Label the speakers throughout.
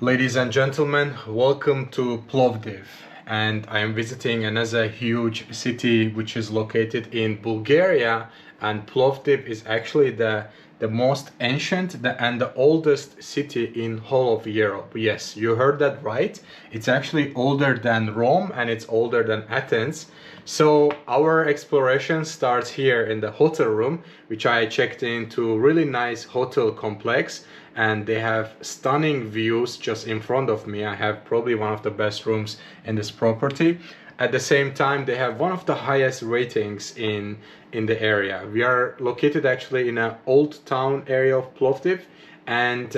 Speaker 1: Ladies and gentlemen, welcome to Plovdiv, and I am visiting another huge city which is located in Bulgaria, and Plovdiv is actually the most ancient and the oldest city in whole of Europe. Yes, you heard that right. It's actually older than Rome and it's older than Athens. So our exploration starts here in the hotel room, which I checked into a really nice hotel complex, and they have stunning views just in front of me. I have probably one of the best rooms in this property. At the same time, they have one of the highest ratings in the area. We are located actually in an old town area of Plovdiv, and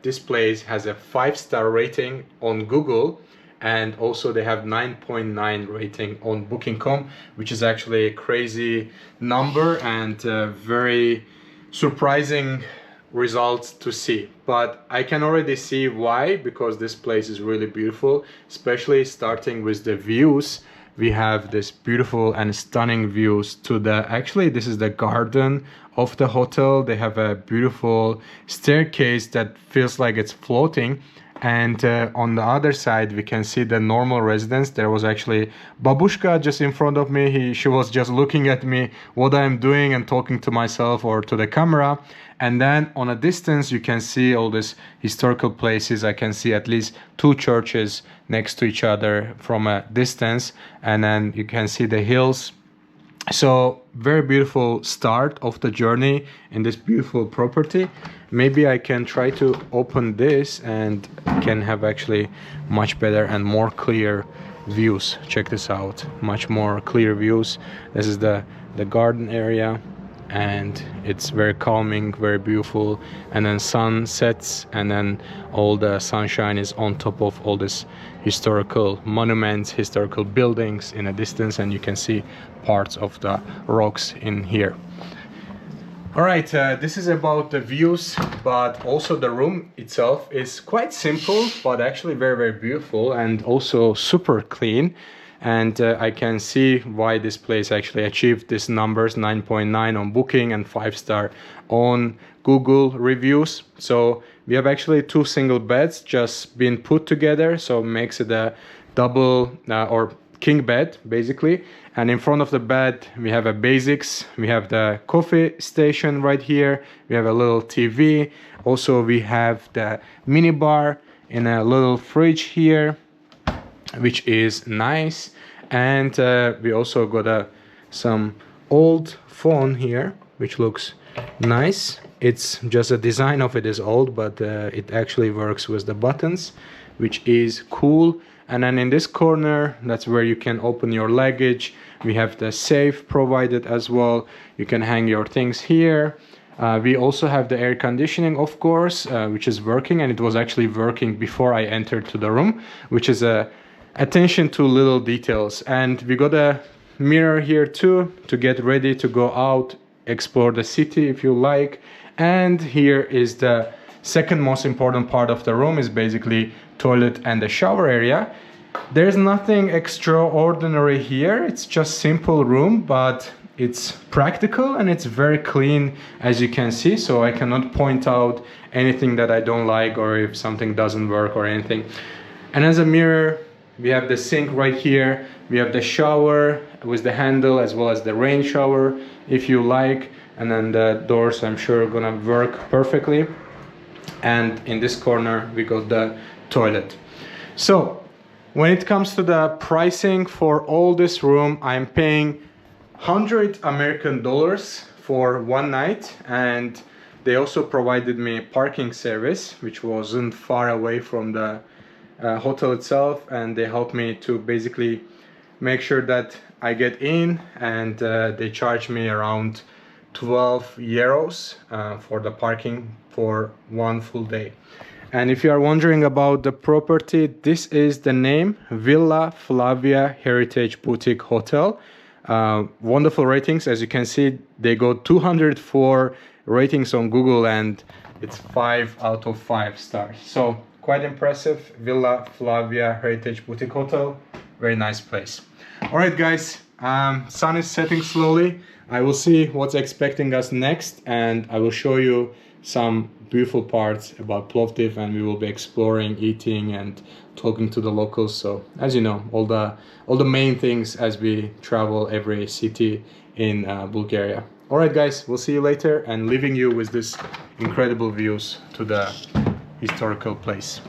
Speaker 1: this place has a 5-star rating on Google, and also they have 9.9 rating on booking.com, which is actually a crazy number and very surprising results to see. But I can already see why, because this place is really beautiful, especially starting with the views. We have this beautiful and stunning views to actually this is the garden of the hotel. They have a beautiful staircase that feels like it's floating, and on the other side we can see the normal residence. There was actually babushka just in front of me. She was just looking at me what I'm doing and talking to myself or to the camera. And then on a distance you can see all these historical places. I can see at least 2 churches next to each other from a distance, and then you can see the hills. So very beautiful start of the journey in this beautiful property. Maybe I can try to open this and can have actually much better and more clear views. Check this out, much more clear views. This is the garden area, and it's very calming, very beautiful. And then sun sets, and then all the sunshine is on top of all these historical monuments, historical buildings in a distance, and you can see parts of the rocks in here. All right, this is about the views, but also the room itself is quite simple, but actually very beautiful and also super clean. And I can see why this place actually achieved these numbers, 9.9 on booking and 5-star on Google reviews. So we have actually 2 single beds just been put together, so makes it a double or king bed basically. And in front of the bed we have a basics. We have the coffee station right here. We have a little TV. Also we have the mini bar in a little fridge here, which is nice. And we also got some old phone here, which looks nice. It's just the design of it is old, but it actually works with the buttons, which is cool. And then in this corner, that's where you can open your luggage. We have the safe provided as well. You can hang your things here. We also have the air conditioning, of course, which is working, and it was actually working before I entered to the room, which is a attention to little details. And we got a mirror here too to get ready to go out, explore the city if you like. And here is the second most important part of the room, is basically toilet and the shower area. There's nothing extraordinary here. It's just simple room, but it's practical and it's very clean, as you can see. So I cannot point out anything that I don't like or if something doesn't work or anything. And as a mirror, we have the sink right here. We have the shower with the handle as well as the rain shower if you like. And then the doors, I'm sure, are gonna work perfectly. And in this corner we got the toilet. So when it comes to the pricing for all this room, I'm paying $100 American for 1 night, and they also provided me parking service, which wasn't far away from the hotel itself, and they helped me to basically make sure that I get in, and they charged me around 12 euros for the parking for 1 full day. And if you are wondering about the property, this is the name, Villa Flavia Heritage Boutique Hotel. Wonderful ratings. As you can see, they got 204 ratings on Google, and it's 5 out of 5 stars. So quite impressive. Villa Flavia Heritage Boutique Hotel, very nice place. All right guys, Sun is setting slowly. I will see what's expecting us next, and I will show you some beautiful parts about Plovdiv, and we will be exploring, eating, and talking to the locals. So, as you know, all the main things as we travel every city in Bulgaria. All right, guys, we'll see you later, and leaving you with this incredible views to the historical place.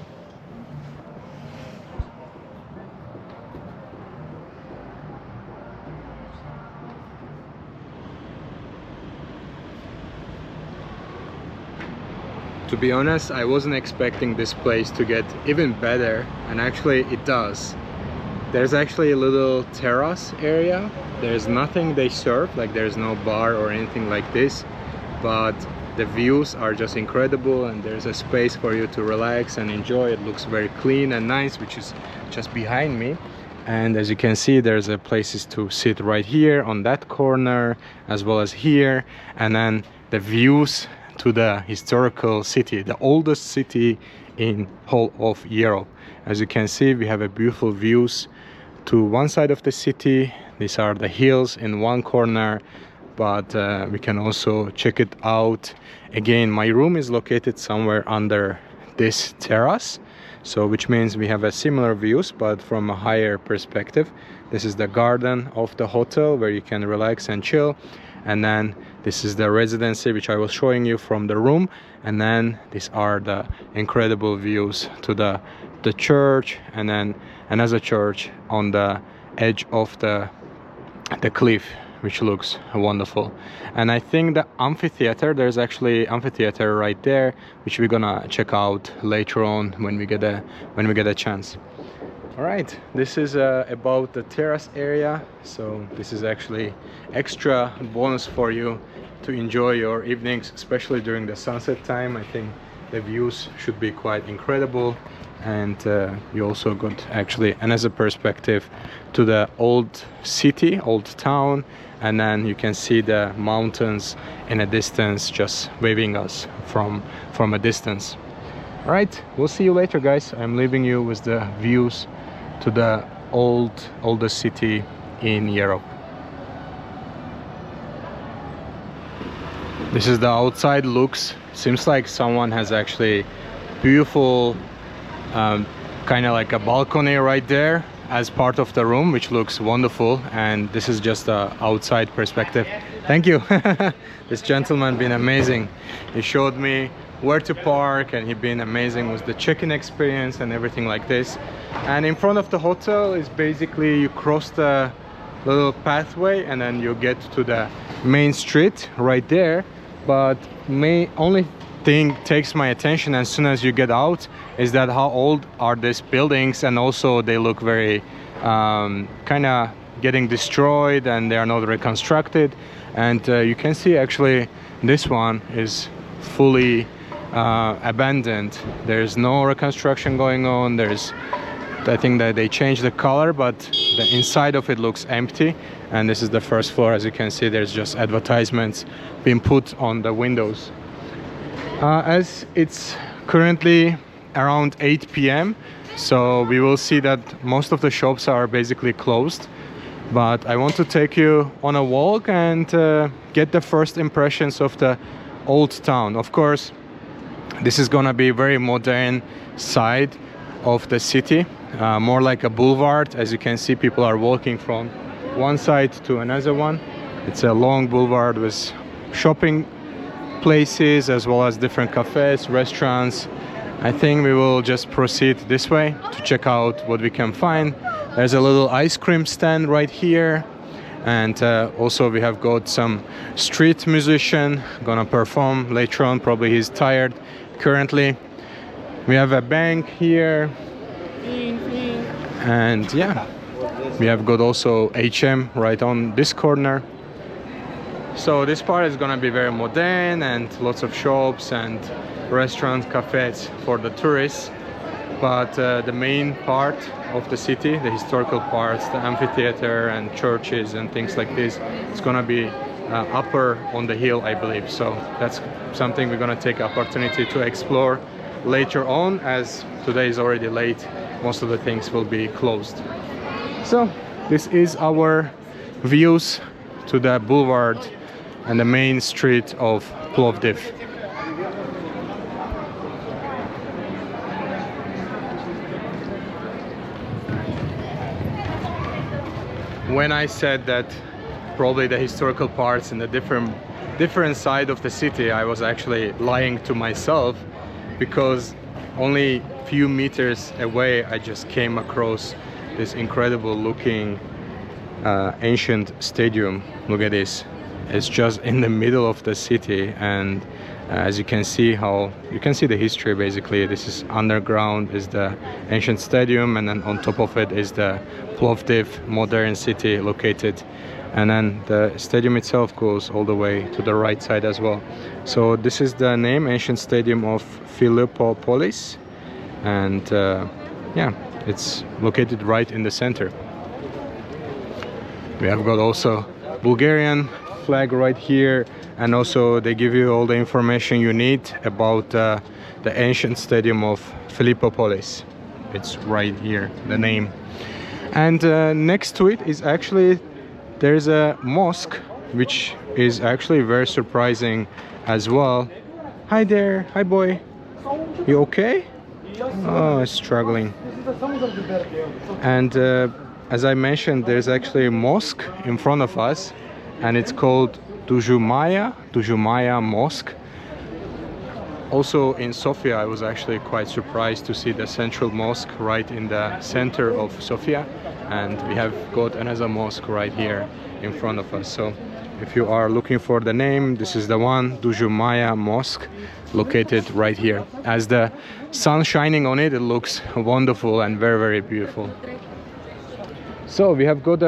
Speaker 1: To be honest, I wasn't expecting this place to get even better, and actually it does. There's actually a little terrace area. There's nothing they serve, like there's no bar or anything like this, but the views are just incredible, and there's a space for you to relax and enjoy. It looks very clean and nice, which is just behind me. And as you can see, there's places to sit right here on that corner, as well as here, and then the views to the historical city, the oldest city in whole of Europe. As you can see, we have a beautiful views to one side of the city. These are the hills in one corner, but we can also check it out. Again, my room is located somewhere under this terrace, so which means we have a similar views but from a higher perspective. This is the garden of the hotel where you can relax and chill, and then this is the residency which I was showing you from the room, and then these are the incredible views to the church, and then another church on the edge of the cliff, which looks wonderful. And I think the amphitheater, there's actually amphitheater right there, which we're gonna check out later on when we get a chance. All right, this is about the terrace area, so this is actually extra bonus for you to enjoy your evenings, especially during the sunset time. I think the views should be quite incredible, and you also got actually another perspective to the old city, old town, and then you can see the mountains in a distance just waving us from a distance. All right, we'll see you later, guys. I'm leaving you with the views to the oldest city in Europe. This is the outside looks. Seems like someone has actually beautiful kind of like a balcony right there as part of the room, which looks wonderful. And this is just the outside perspective. Thank you. This gentleman been amazing. He showed me where to park, and he been amazing with the check-in experience and everything like this. And in front of the hotel is basically you cross the little pathway and then you get to the main street right there. But only thing takes my attention as soon as you get out is that how old are these buildings, and also they look very kind of getting destroyed and they are not reconstructed. And you can see actually this one is fully abandoned. There's no reconstruction going on. I think that they changed the color, but the inside of it looks empty. And this is the first floor. As you can see, there's just advertisements being put on the windows. As it's currently around 8 p.m, so we will see that most of the shops are basically closed. But I want to take you on a walk and get the first impressions of the old town. Of course, this is gonna be very modern side of the city, more like a boulevard. As you can see, people are walking from one side to another one. It's a long boulevard with shopping places as well as different cafes, restaurants. I think we will just proceed this way to check out what we can find. There's a little ice cream stand right here, and also we have got some street musician gonna perform later on. Probably he's tired currently. We have a bank here, and yeah, we have got also HM right on this corner. So this part is gonna be very modern and lots of shops and restaurants, cafes for the tourists. But the main part of the city, the historical parts, the amphitheater and churches and things like this, it's gonna be upper on the hill, I believe. So that's something we're gonna take opportunity to explore later on, as today is already late. Most of the things will be closed. So this is our views to the boulevard and the main street of Plovdiv. When I said that probably the historical parts in the different side of the city, I was actually lying to myself, because only few meters away I just came across this incredible looking ancient stadium. Look at this. It's just in the middle of the city, and as you can see the history. Basically, this is underground is the ancient stadium, and then on top of it is the Plovdiv modern city located, and then the stadium itself goes all the way to the right side as well. So this is the name, ancient stadium of Philippopolis, and yeah, it's located right in the center. We have got also Bulgarian flag right here, and also they give you all the information you need about the ancient stadium of Philippopolis. It's right here, the name. And next to it is actually there's a mosque, which is actually very surprising as well. Hi there, hi boy, you okay? Oh, struggling. And as I mentioned, there's actually a mosque in front of us, and it's called Dujumaya Mosque. Also in Sofia, I was actually quite surprised to see the central mosque right in the center of Sofia, and we have got another mosque right here in front of us. So if you are looking for the name, this is the one, Dujumaya Mosque, located right here. As the sun shining on it, it looks wonderful and very, very beautiful. So we have got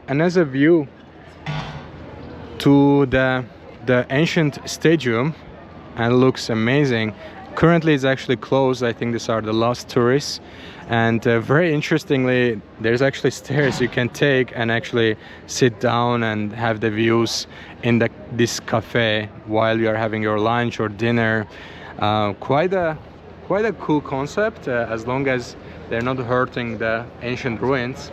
Speaker 1: another view to the ancient stadium, and it looks amazing. Currently it's actually closed. I think these are the last tourists, and very interestingly, there's actually stairs you can take and actually sit down and have the views in this cafe while you are having your lunch or dinner. Quite a cool concept, as long as they're not hurting the ancient ruins,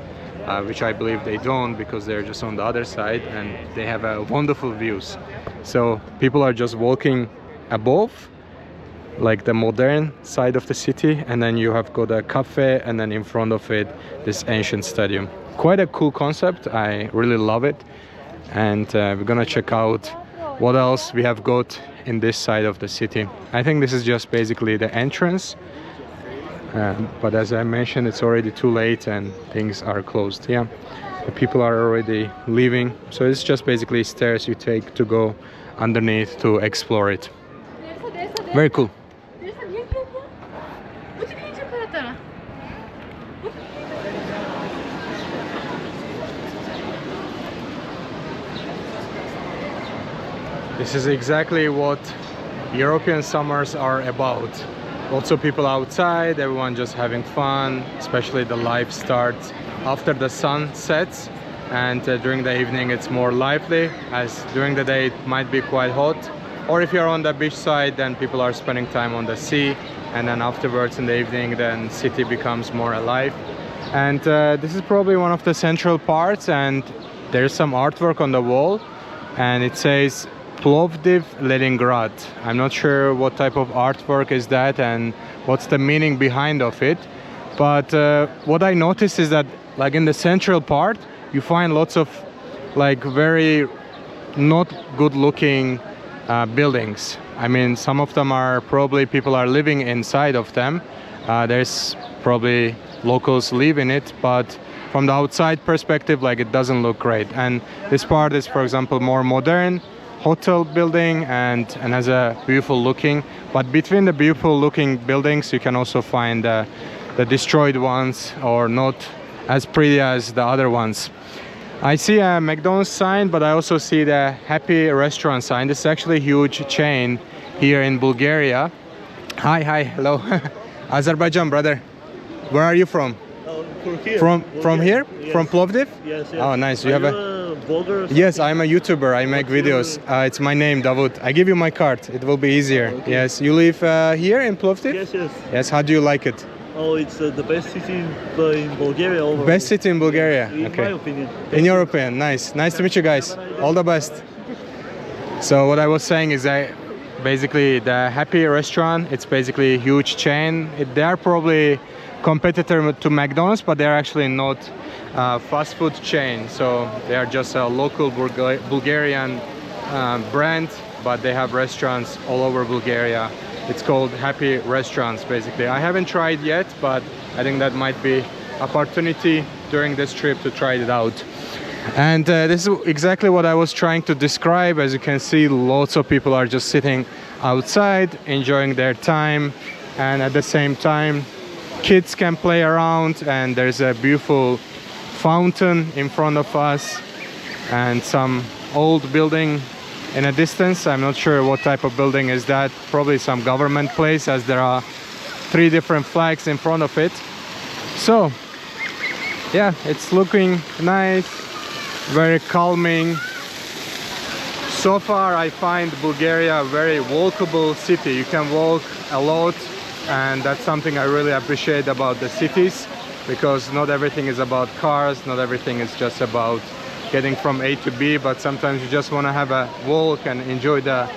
Speaker 1: which I believe they don't, because they're just on the other side and they have wonderful views. So people are just walking above, like the modern side of the city, and then you have got a cafe, and then in front of it this ancient stadium. Quite a cool concept, I really love it. And we're gonna check out what else we have got in this side of the city. I think this is just basically the entrance, but as I mentioned, it's already too late and things are closed. Yeah, the people are already leaving, so it's just basically stairs you take to go underneath to explore it. Very cool. This is exactly what European summers are about. Lots of people outside, everyone just having fun, especially the life starts after the sun sets, and during the evening it's more lively, as during the day it might be quite hot. Or if you're on the beach side, then people are spending time on the sea, and then afterwards in the evening then city becomes more alive. And this is probably one of the central parts, and there's some artwork on the wall, and it says Plovdiv, Leningrad. I'm not sure what type of artwork is that and what's the meaning behind of it, but what I noticed is that, like, in the central part you find lots of like very not good looking buildings. I mean, some of them are probably people are living inside of them. There's probably locals live in it, but from the outside perspective, like, it doesn't look great. And this part is, for example, more modern hotel building and has a beautiful looking, but between the beautiful looking buildings you can also find the destroyed ones, or not as pretty as the other ones. I see a McDonald's sign, but I also see the Happy Restaurant sign. This is actually a huge chain here in Bulgaria. Hi, hello. Azerbaijan, brother. Where are you from?
Speaker 2: From here.
Speaker 1: From here?
Speaker 2: Yes.
Speaker 1: From Plovdiv?
Speaker 2: Yes.
Speaker 1: Oh, nice. You have a
Speaker 2: blogger?
Speaker 1: Yes, I'm a YouTuber. I make videos. It's my name, Davut. I give you my card. It will be easier.
Speaker 2: Okay.
Speaker 1: Yes. You live here in Plovdiv?
Speaker 2: Yes.
Speaker 1: Yes. How do you like it?
Speaker 2: Oh, it's the best city in Bulgaria. Overall.
Speaker 1: Best city in Bulgaria.
Speaker 2: In
Speaker 1: Okay.
Speaker 2: my opinion.
Speaker 1: In your opinion, nice. Nice to meet you guys. All the best. So what I was saying is that basically the Happy restaurant, it's basically a huge chain. They are probably competitor to McDonald's, but they're actually not a fast food chain. So they are just a local Bulgarian brand, but they have restaurants all over Bulgaria. It's called Happy Restaurants basically. I haven't tried yet, but I think that might be opportunity during this trip to try it out. And this is exactly what I was trying to describe. As you can see, lots of people are just sitting outside enjoying their time, and at the same time kids can play around, and there's a beautiful fountain in front of us and some old building in a distance. I'm not sure what type of building is that. Probably some government place, as there are 3 different flags in front of it. So yeah, it's looking nice, very calming. So far I find Bulgaria a very walkable city. You can walk a lot, and that's something I really appreciate about the cities, because not everything is about cars, not everything is just about getting from A to B, but sometimes you just want to have a walk and enjoy the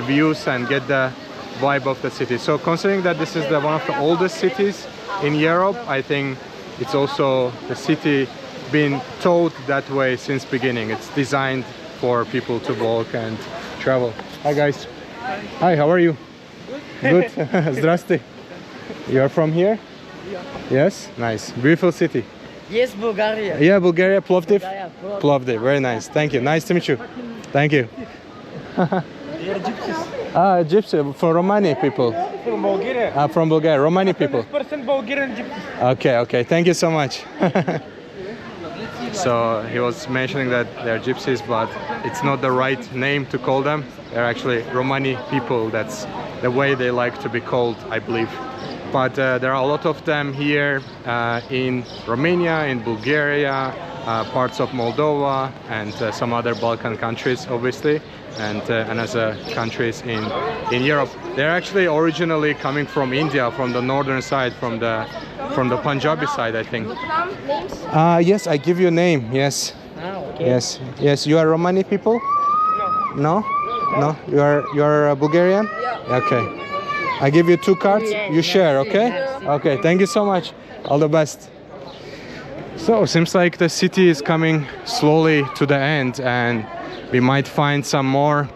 Speaker 1: views and get the vibe of the city. So considering that this is one of the oldest cities in Europe, I think it's also the city being taught that way since beginning. It's designed for people to walk and travel. Hi guys. Hi, how are you? Good. Zdrasty. You are from here?
Speaker 3: Yeah.
Speaker 1: Yes? Nice. Beautiful city.
Speaker 3: Yes, Bulgaria.
Speaker 1: Yeah, Bulgaria, Plovdiv?
Speaker 3: Yeah,
Speaker 1: Plovdiv, very nice. Thank you. Nice to meet you. Thank you.
Speaker 2: They are gypsies.
Speaker 1: Ah, gypsy, for Romani people.
Speaker 2: From Bulgaria.
Speaker 1: From Bulgaria, Romani people.
Speaker 2: 100% Bulgarian gypsies.
Speaker 1: Okay, okay. Thank you so much. So he was mentioning that they're gypsies, but it's not the right name to call them. They're actually Romani people. That's the way they like to be called, I believe. But there are a lot of them here in Romania, in Bulgaria, parts of Moldova, and some other Balkan countries, obviously, and other countries in Europe. They're actually originally coming from India, from the northern side, from the Punjabi side, I think. Yes, I give you a name. Yes.
Speaker 3: okay.
Speaker 1: Yes. You are Romani people? No. No. You are Bulgarian? Yeah. Okay. I give you 2 cards. You share, okay? Okay. Thank you so much. All the best. So seems like the city is coming slowly to the end, and we might find some more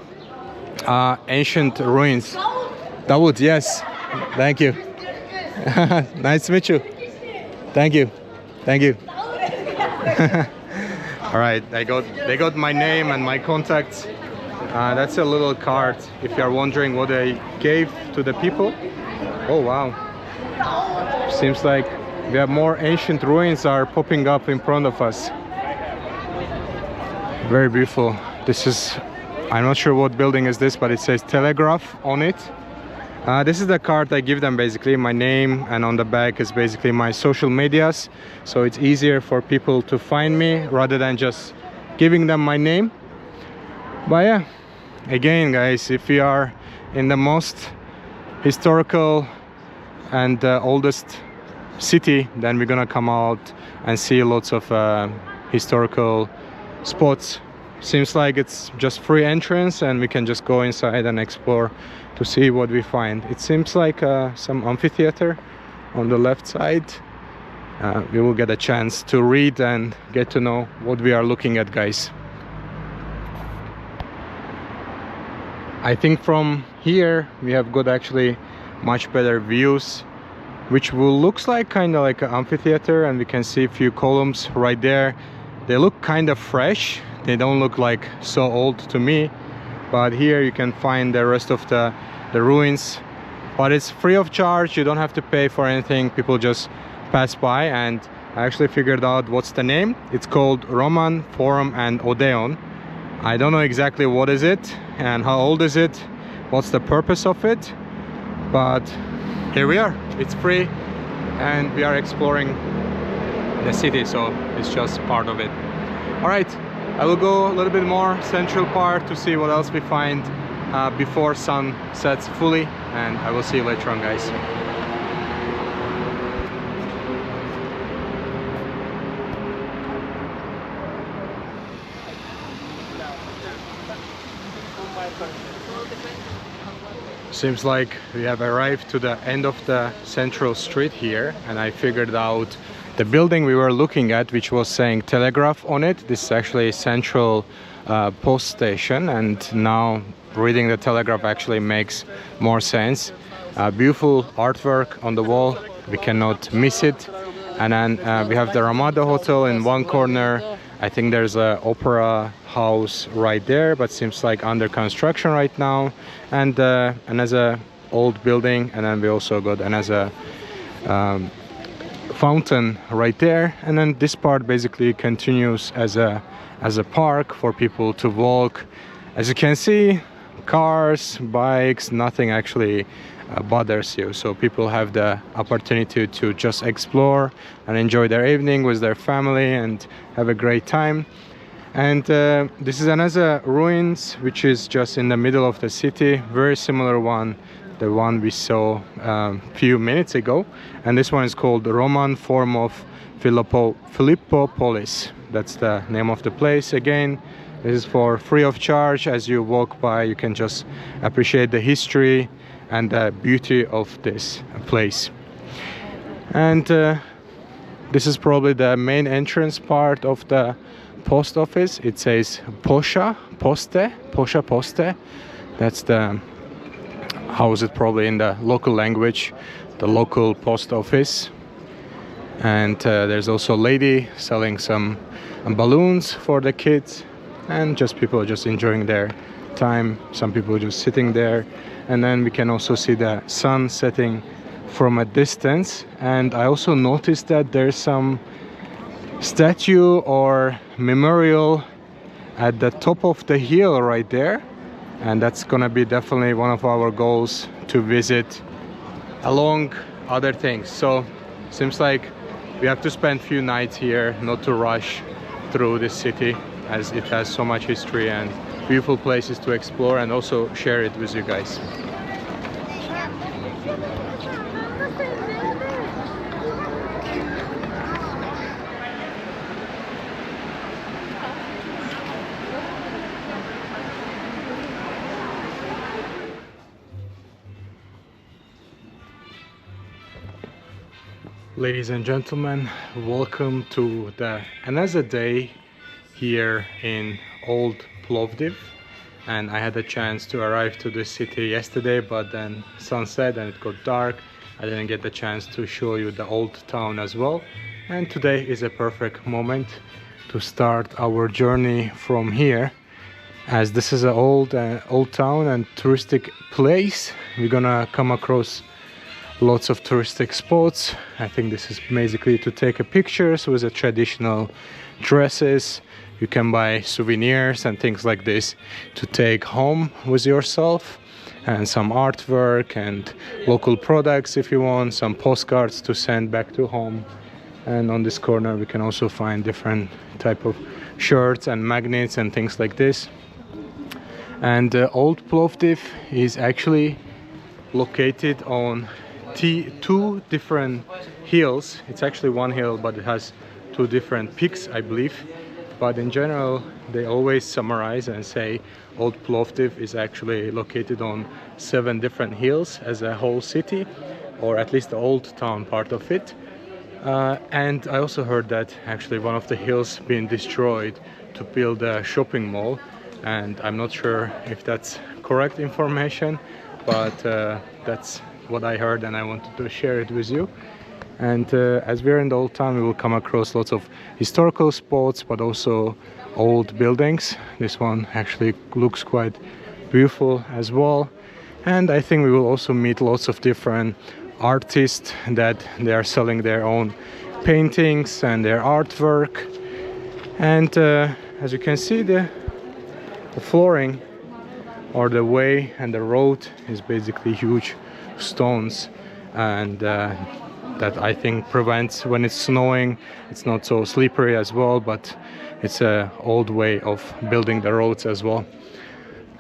Speaker 1: ancient ruins. Davut, yes. Thank you. Nice to meet you. Thank you. Thank you. All right, they got my name and my contacts. That's a little card if you are wondering what I gave to the people. Oh wow. Seems like we have more ancient ruins are popping up in front of us. Very beautiful. This is, I'm not sure what building is this, but it says Telegraph on it. This is the card I give them, basically my name, and on the back is basically my social medias, so it's easier for people to find me rather than just giving them my name. But yeah, again guys, if we are in the most historical and oldest city, then we're gonna come out and see lots of historical spots. Seems like it's just free entrance and we can just go inside and explore to see what we find. It seems like some amphitheater on the left side. We will get a chance to read and get to know what we are looking at, guys. I think from here we have got actually much better views, which will looks like kind of like an amphitheater, and we can see a few columns right there. They look kind of fresh. They don't look like so old to me, but here you can find the rest of the ruins, but it's free of charge. You don't have to pay for anything. People just pass by, and I actually figured out what's the name. It's called Roman Forum and Odeon. I don't know exactly what is it and how old is it, what's the purpose of it, but here we are. It's free and we are exploring the city, so it's just part of it. All right, I will go a little bit more central part to see what else we find before sun sets fully, and I will see you later on, guys. Seems like we have arrived to the end of the central street here, and I figured out the building we were looking at, which was saying Telegraph on it. This is actually a central post station, and now reading the Telegraph actually makes more sense. Beautiful artwork on the wall, we cannot miss it. And then we have the Ramada Hotel in one corner. I think there's an opera house right there, but seems like under construction right now. And another old building, and then we also got another fountain right there. And then this part basically continues as a park for people to walk. As you can see, cars, bikes, nothing actually bothers you, so people have the opportunity to just explore and enjoy their evening with their family and have a great time. And this is another ruins which is just in the middle of the city, very similar one, the one we saw a few minutes ago. And this one is called the Roman form of Philippopolis. That's the name of the place. Again, this is for free of charge. As you walk by, you can just appreciate the history and the beauty of this place. And this is probably the main entrance part of the post office. It says Posha Poste. That's the, how is it probably in the local language, the local post office. And there's also a lady selling some balloons for the kids, and just people just enjoying their time. Some people just sitting there. And then we can also see the sun setting from a distance. And I also noticed that there's some statue or memorial at the top of the hill right there, and that's gonna be definitely one of our goals to visit along other things. So seems like we have to spend few nights here, not to rush through this city, as it has so much history and beautiful places to explore, and also share it with you guys. Ladies and gentlemen, welcome to another day here in old Plovdiv. And I had a chance to arrive to this city yesterday, but then sunset and it got dark. I didn't get the chance to show you the old town as well. And today is a perfect moment to start our journey from here, as this is an old town and touristic place. We're gonna come across lots of touristic spots. I think this is basically to take pictures with the traditional dresses. You can buy souvenirs and things like this to take home with yourself, and some artwork and local products if you want, some postcards to send back to home. And on this corner we can also find different type of shirts and magnets and things like this. And old Plovdiv is actually located on two different hills. It's actually one hill, but it has two different peaks, I believe. But in general, they always summarize and say old Plovdiv is actually located on 7 different hills as a whole city, or at least the old town part of it. And I also heard that actually one of the hills being destroyed to build a shopping mall, and I'm not sure if that's correct information, but that's what I heard, and I wanted to share it with you. And as we're in the old town, we will come across lots of historical spots, but also old buildings. This one actually looks quite beautiful as well. And I think we will also meet lots of different artists that they are selling their own paintings and their artwork. And as you can see, the flooring or the way and the road is basically huge stones, and that I think prevents, when it's snowing, it's not so slippery as well, but it's an old way of building the roads as well.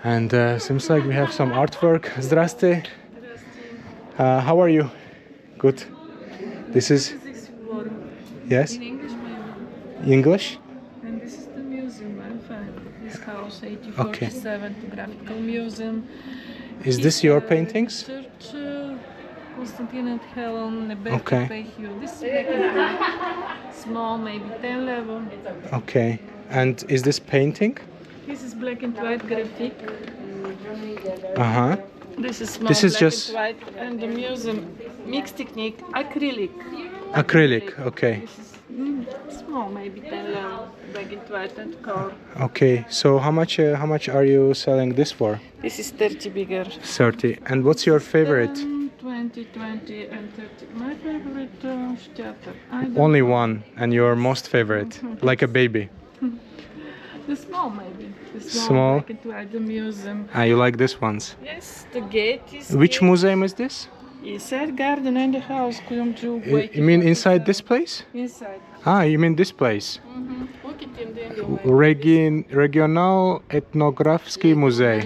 Speaker 1: And seems like we have some artwork. Zdraste. How are you? Good. This is yes.
Speaker 3: In English, maybe.
Speaker 1: English.
Speaker 3: And this is the museum. I'm fine. This house, 1847 Graphical Museum.
Speaker 1: Is this your paintings?
Speaker 3: Church, Constantine and Helen, a better
Speaker 1: Okay.
Speaker 3: Pehio. This is black and white. Small, maybe 10 level.
Speaker 1: Okay. And is this painting?
Speaker 3: This is black and white graphic.
Speaker 1: Uh-huh.
Speaker 3: This is small
Speaker 1: This is
Speaker 3: black
Speaker 1: just-
Speaker 3: and white. And the museum mixed technique, acrylic.
Speaker 1: Acrylic, okay.
Speaker 3: This is small, maybe 10 level, black and white and color.
Speaker 1: Okay. So how much are you selling this for?
Speaker 3: This is 30 bigger.
Speaker 1: 30. And what's your favorite?
Speaker 3: 20, 20 and 30. My favorite theater. I don't
Speaker 1: Only
Speaker 3: know.
Speaker 1: one, and your most favorite, like a baby.
Speaker 3: The small maybe. The
Speaker 1: Small?
Speaker 3: black and white, the museum.
Speaker 1: Ah, you like this ones?
Speaker 3: Yes, the gate is.
Speaker 1: Which museum is this?
Speaker 3: Inside garden and the house.
Speaker 1: You mean inside this place?
Speaker 3: Inside.
Speaker 1: Ah, you mean this place?
Speaker 3: Look at in the
Speaker 1: Regional Etnografski Muzej.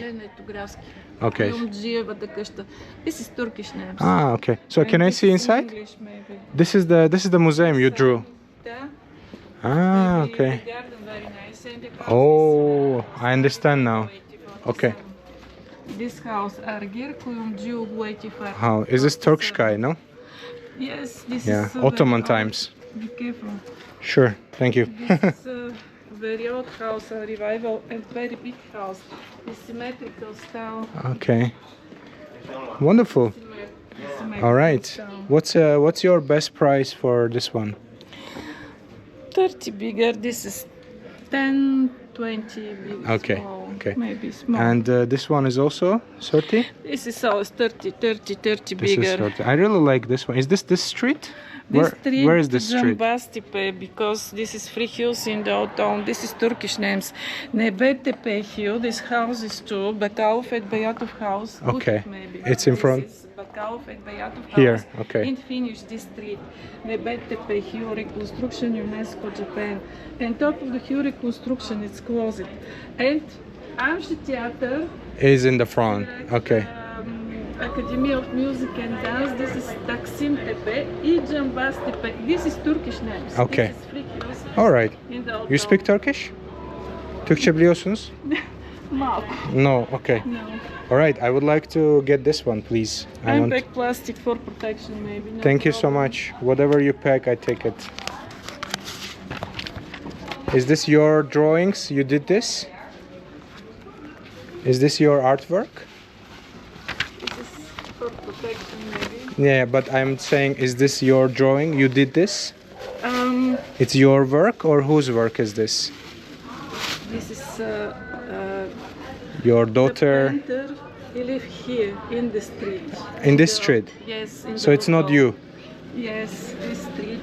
Speaker 1: Okay.
Speaker 3: This is Turkish names.
Speaker 1: Ah, okay. So can I see inside?
Speaker 3: English maybe.
Speaker 1: This is the museum you drew.
Speaker 3: Yeah.
Speaker 1: Ah,
Speaker 3: Maybe
Speaker 1: okay.
Speaker 3: The garden very nice and the house
Speaker 1: Oh, I understand now. Okay.
Speaker 3: This house Argir kuyum Jew waiting for.
Speaker 1: How is this Turkish guy? No?
Speaker 3: Yes, this
Speaker 1: Yeah,
Speaker 3: is
Speaker 1: Ottoman
Speaker 3: very old.
Speaker 1: times.
Speaker 3: Be careful.
Speaker 1: Sure. Thank you.
Speaker 3: This is a very old house, a revival and very big house. It's symmetrical style.
Speaker 1: Okay. Wonderful.
Speaker 3: Symmetrical
Speaker 1: All right.
Speaker 3: style.
Speaker 1: What's your best price for this one?
Speaker 3: 30 bigger. This is 10, 20 big.
Speaker 1: Okay,
Speaker 3: Small,
Speaker 1: okay.
Speaker 3: Maybe small.
Speaker 1: And this one is also 30?
Speaker 3: This is always 30, 30, 30
Speaker 1: This
Speaker 3: bigger.
Speaker 1: is 30. I really like this one. Is this street?
Speaker 3: This street,
Speaker 1: Where is this street?
Speaker 3: Jambastepe, because this is free hills in the old town. This is Turkish names. Nebetepe hill, this house is too. Bakauf et Bayatov house. Look
Speaker 1: Okay.
Speaker 3: at maybe.
Speaker 1: It's in front?
Speaker 3: This is Bakauf et Bayatov house.
Speaker 1: Here, okay.
Speaker 3: And finish this street. Nebetepe hill reconstruction UNESCO Japan. And top of the hill reconstruction it's closed. And amphitheater.
Speaker 1: Is in the front. Okay.
Speaker 3: Academy of Music and Dance. This is Taksim Tepe, Ijambas Tepe. This is Turkish names.
Speaker 1: Okay.
Speaker 3: This is free hills
Speaker 1: All right.
Speaker 3: in the old
Speaker 1: You
Speaker 3: town.
Speaker 1: speak Turkish? Türkçe biliyorsunuz?
Speaker 3: Mal.
Speaker 1: No. Okay.
Speaker 3: No.
Speaker 1: All right. I would like to get this one, please. I want.
Speaker 3: Pack plastic for protection, maybe. No
Speaker 1: Thank you so
Speaker 3: problem.
Speaker 1: much. Whatever you pack, I take it. Is this your drawings? You did this? Is this your artwork?
Speaker 3: This is for protection, maybe.
Speaker 1: Yeah, but I'm saying, is this your drawing? You did this? It's your work, or whose work is this?
Speaker 3: This is
Speaker 1: Your
Speaker 3: the
Speaker 1: daughter
Speaker 3: painter. He live here in the street.
Speaker 1: in this street.
Speaker 3: Yes. In
Speaker 1: So
Speaker 3: the
Speaker 1: it's not
Speaker 3: old
Speaker 1: you.
Speaker 3: town. Yes, this street.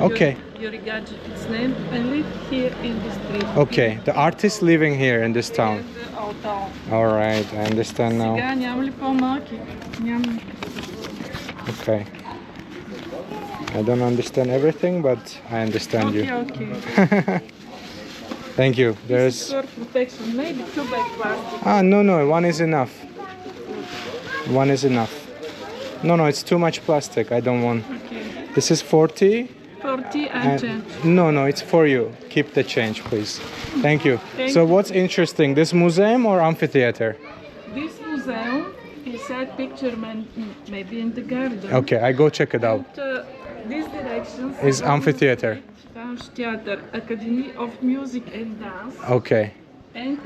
Speaker 1: Okay.
Speaker 3: Yuri its name and live here in the street.
Speaker 1: Okay. The artist living here in this town.
Speaker 3: In the old town.
Speaker 1: All right. I understand now.
Speaker 3: Сега няма ли по-малки? Няма.
Speaker 1: Okay. I don't understand everything, but I understand you.
Speaker 3: Okay.
Speaker 1: Thank you.
Speaker 3: This is
Speaker 1: There's.
Speaker 3: for protection. Maybe 2 bag plastic.
Speaker 1: Ah, no. One is enough. One is enough. No, it's too much plastic. I don't want.
Speaker 3: Okay.
Speaker 1: This is 40.
Speaker 3: 40 and 10.
Speaker 1: No, it's for you. Keep the change, please. Thank you.
Speaker 3: Thank
Speaker 1: So
Speaker 3: you.
Speaker 1: what's interesting, this museum or amphitheater?
Speaker 3: This museum inside picture maybe in the garden.
Speaker 1: Okay, I go check it out.
Speaker 3: And, these directions
Speaker 1: Is amphitheater.
Speaker 3: Theater, Academy of Music and Dance.
Speaker 1: Okay.
Speaker 3: And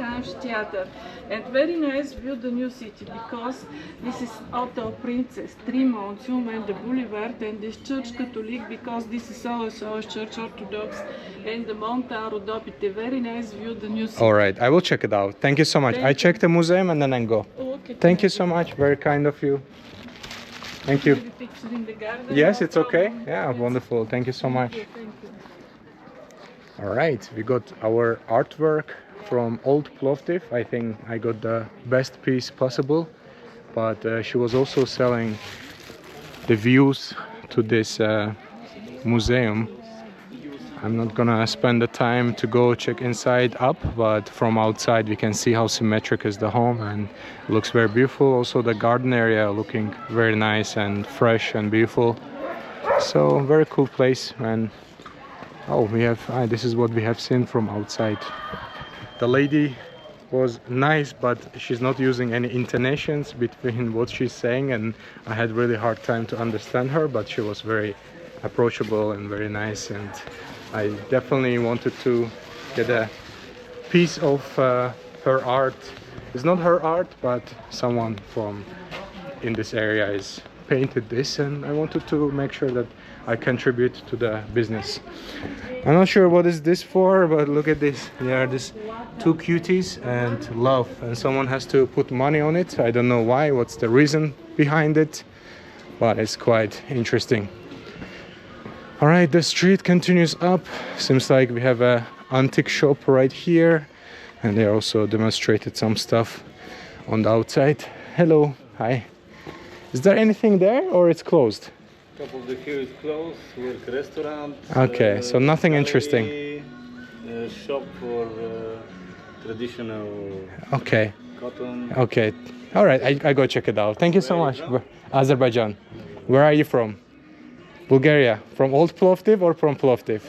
Speaker 3: theater. And very nice view the new city because this is Hotel Princess, Trimontium and the Boulevard and this church Catholic because this is also church Orthodox and the Monta Rodopite. Very nice view the new city.
Speaker 1: All right, I will check it out. Thank you so much.
Speaker 3: Thank
Speaker 1: I
Speaker 3: you.
Speaker 1: check the museum and then I go.
Speaker 3: Okay,
Speaker 1: Thank you so much. Very kind of you. Thank you.
Speaker 3: Maybe picture in the garden.
Speaker 1: Yes,
Speaker 3: no
Speaker 1: it's okay.
Speaker 3: problem.
Speaker 1: Yeah,
Speaker 3: Yes.
Speaker 1: wonderful. Thank you so much.
Speaker 3: Thank you.
Speaker 1: All right, we got our artwork from old Plovdiv. I think I got the best piece possible, but she was also selling the views to this museum. I'm not gonna spend the time to go check inside up, but from outside we can see how symmetric is the home and it looks very beautiful. Also the garden area looking very nice and fresh and beautiful. So very cool place. And oh, we have this is what we have seen from outside. The lady was nice, but she's not using any intonations between what she's saying, and I had really hard time to understand her, but she was very approachable and very nice, and I definitely wanted to get a piece of her art. It's not her art, but someone from in this area is painted this, and I wanted to make sure that I contribute to the business. I'm not sure what is this for, but look at this. There are these two cuties and love, and someone has to put money on it. I don't know why, what's the reason behind it, but it's quite interesting. All right, the street continues up. Seems like we have a antique shop right here, and they also demonstrated some stuff on the outside. Hello, hi. Is there anything there, or it's closed?
Speaker 2: Top of the hill is closed, with restaurant.
Speaker 1: Okay, so nothing
Speaker 2: gallery,
Speaker 1: interesting.
Speaker 2: Shop for traditional
Speaker 1: Okay,
Speaker 2: cotton.
Speaker 1: okay. All right, I go check it out. Thank you so much. Azerbaijan. Where are you from? Bulgaria. From Old Plovdiv or from Plovdiv?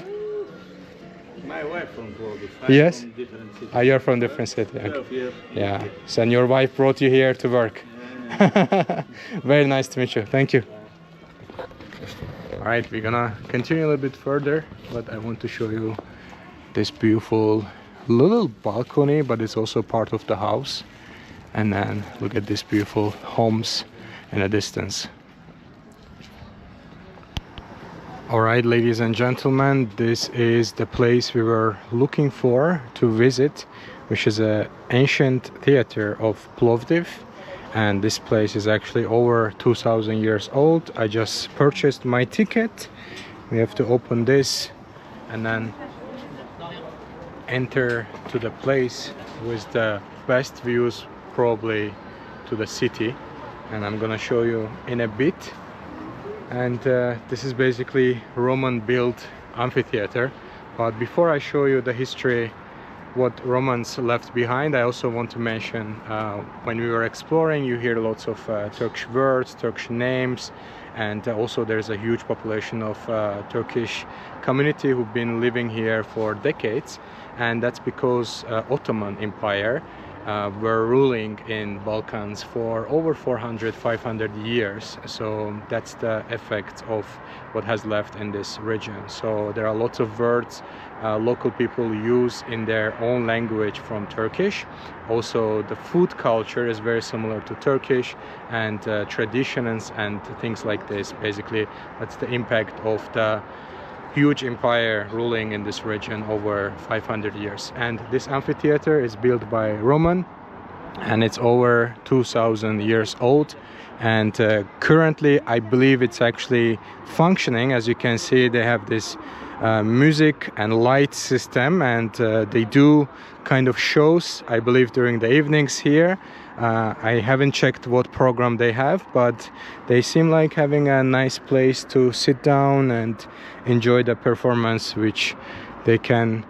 Speaker 2: My wife from Plovdiv.
Speaker 1: Yes?
Speaker 2: From different cities.
Speaker 1: Ah, you're from different city. Okay.
Speaker 2: 12 years.
Speaker 1: Yeah. So and your wife brought you here to work. Very nice to meet you. Thank you. All right, we're gonna continue a little bit further, but I want to show you this beautiful little balcony, but it's also part of the house. And then look at these beautiful homes in the distance. All right, ladies and gentlemen, this is the place we were looking for to visit, which is an ancient theater of Plovdiv. And this place is actually over 2000 years old. I just purchased my ticket. We have to open this and then enter to the place with the best views probably to the city, and I'm gonna show you in a bit. And this is basically Roman built amphitheater, but before I show you the history, what Romans left behind, I also want to mention when we were exploring, you hear lots of Turkish words, Turkish names, and also there's a huge population of Turkish community who've been living here for decades, and that's because Ottoman Empire were ruling in Balkans for over 400-500 years. So that's the effect of what has left in this region. So there are lots of words local people use in their own language from Turkish. Also the food culture is very similar to Turkish, and traditions and things like this. Basically that's the impact of the huge empire ruling in this region over 500 years. And this amphitheater is built by Roman, and it's over 2000 years old, and currently I believe it's actually functioning. As you can see, they have this music and light system, and they do kind of shows, I believe, during the evenings here. I haven't checked what program they have, but they seem like having a nice place to sit down and enjoy the performance, which they can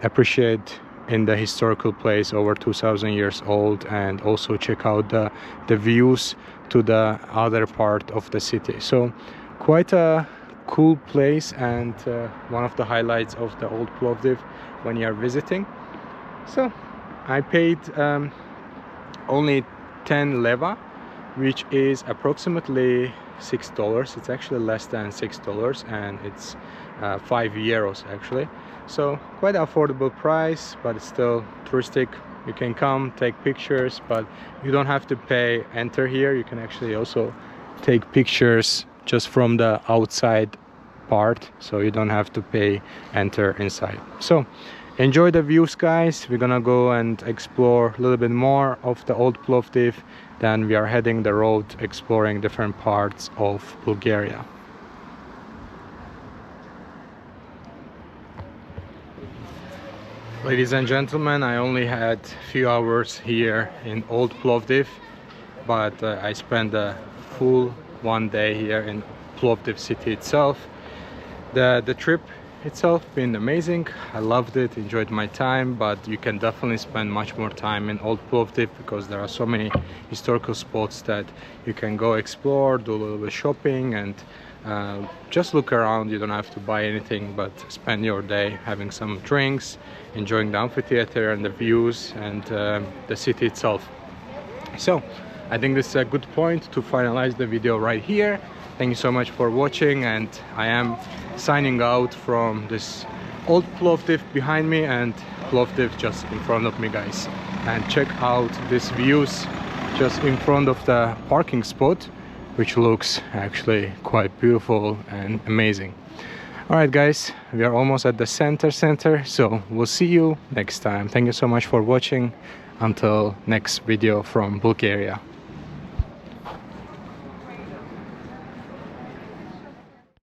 Speaker 1: appreciate in the historical place over 2000 years old, and also check out the views to the other part of the city. So quite a cool place, and one of the highlights of the old Plovdiv when you are visiting. So I paid only 10 leva, which is approximately $6. It's actually less than $6, and it's 5 euros actually. So quite affordable price, but it's still touristic. You can come take pictures, but you don't have to pay enter here. You can actually also take pictures just from the outside part, so you don't have to pay enter inside. So enjoy the views, guys. We're gonna go and explore a little bit more of the old Plovdiv, then we are heading the road exploring different parts of Bulgaria. Ladies and gentlemen, I only had a few hours here in old Plovdiv, but I spent a full one day here in Plovdiv city itself. The trip itself been amazing. I loved it, enjoyed my time, but you can definitely spend much more time in old Plovdiv because there are so many historical spots that you can go explore, do a little bit shopping, and just look around. You don't have to buy anything, but spend your day having some drinks, enjoying the amphitheater and the views and the city itself. So I think this is a good point to finalize the video right here. Thank you so much for watching, and I am signing out from this old Plovdiv behind me and Plovdiv just in front of me, guys. And check out these views just in front of the parking spot, which looks actually quite beautiful and amazing. Alright guys, we are almost at the center, so we'll see you next time. Thank you so much for watching. Until next video from Bulgaria.